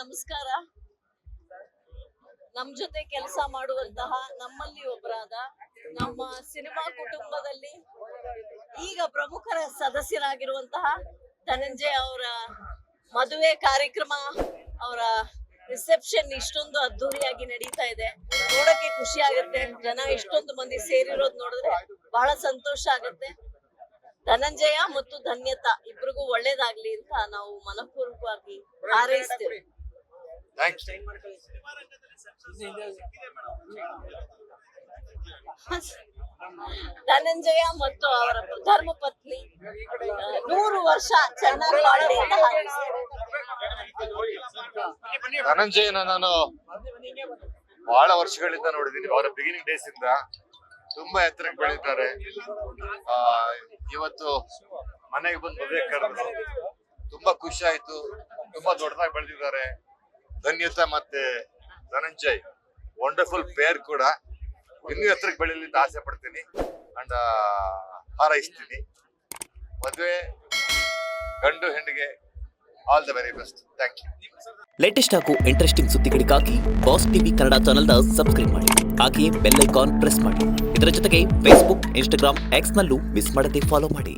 ನಮಸ್ಕಾರ. ನಮ್ ಜೊತೆ ಕೆಲಸ ಮಾಡುವಂತಹ ನಮ್ಮಲ್ಲಿ ಒಬ್ಬರಾದ ನಮ್ಮ ಸಿನಿಮಾ ಕುಟುಂಬದಲ್ಲಿ ಈಗ ಪ್ರಮುಖ ಸದಸ್ಯರಾಗಿರುವಂತಹ ಧನಂಜಯ ಅವರ ಮದುವೆ ಕಾರ್ಯಕ್ರಮ, ಅವರ ರಿಸೆಪ್ಷನ್ ಇಷ್ಟೊಂದು ಅದ್ದೂರಿಯಾಗಿ ನಡೀತಾ ಇದೆ. ನೋಡಕ್ಕೆ ಖುಷಿ ಆಗುತ್ತೆ. ಜನ ಇಷ್ಟೊಂದು ಮಂದಿ ಸೇರಿರೋದು ನೋಡಿದ್ರೆ ಬಹಳ ಸಂತೋಷ ಆಗುತ್ತೆ. ಧನಂಜಯ ಮತ್ತು ಧನ್ಯತಾ ಇಬ್ರಿಗೂ ಒಳ್ಳೇದಾಗ್ಲಿ ಅಂತ ನಾವು ಮನಪೂರ್ವಕವಾಗಿ ಹಾರೈಸ್ತೇವೆ. ಧನಂಜಯ ಮತ್ತು ಅವರ ಧರ್ಮ ಪತ್ನಿ 100 ವರ್ಷ ಚೆನ್ನಾಗಿ ಬಾಳಲಿ ಅಂತ ಹಾರೈಸ್ತೇವೆ. ಧನಂಜಯನ ನಾನು ಬಹಳ ವರ್ಷಗಳಿಂದ ನೋಡಿದ್ದೀನಿ. ಅವರ ಬಿಗಿನಿಂಗ್ ಡೇಸ್ ಇಂದ ತುಂಬಾ ಎತ್ತರಕ್ಕೆ ಬೆಳೀತಾರೆ. ಇವತ್ತು ಮನೆಗೆ ಬಂದು ಮದುವೆ ಕರೆದ್ರು, ತುಂಬಾ ಖುಷಿ ಆಯ್ತು. ತುಂಬಾ ದೊಡ್ಡದಾಗಿ ಬೆಳೆದಿದ್ದಾರೆ. ಧನ್ಯತಾ ಮತ್ತೆ ಧನಂಜಯ್ ವಂಡರ್ಫುಲ್ ಪೇರ್ ಕೂಡ. ಇನ್ನೂ ಎತ್ತರಕ್ಕೆ ಬೆಳೀಲಿ ಅಂತ ಆಸೆ ಪಡ್ತೀನಿ ಅಂಡ್ ಹಾರೈಸ್ತೀನಿ. ಮದುವೆ ಗಂಡು ಹೆಣ್ಣಿಗೆ all the very best. Thank you. Latest ಹಾಗೂ ಇಂಟ್ರೆಸ್ಟಿಂಗ್ ಸುದ್ದಿಗಳಿಗಾಗಿ ಬಾಸ್ ಟಿವಿ ಕನ್ನಡ ಚಾನೆಲ್ನ ಸಬ್ಸ್ಕ್ರೈಬ್ ಮಾಡಿ. ಹಾಗೆಯೇ ಬೆಲ್ ಐಕಾನ್ ಪ್ರೆಸ್ ಮಾಡಿ. ಇದರ ಜೊತೆಗೆ ಫೇಸ್ಬುಕ್, ಇನ್ಸ್ಟಾಗ್ರಾಮ್, ಎಕ್ಸ್ ನಲ್ಲೂ ಮಿಸ್ ಮಾಡದೆ ಫಾಲೋ ಮಾಡಿ.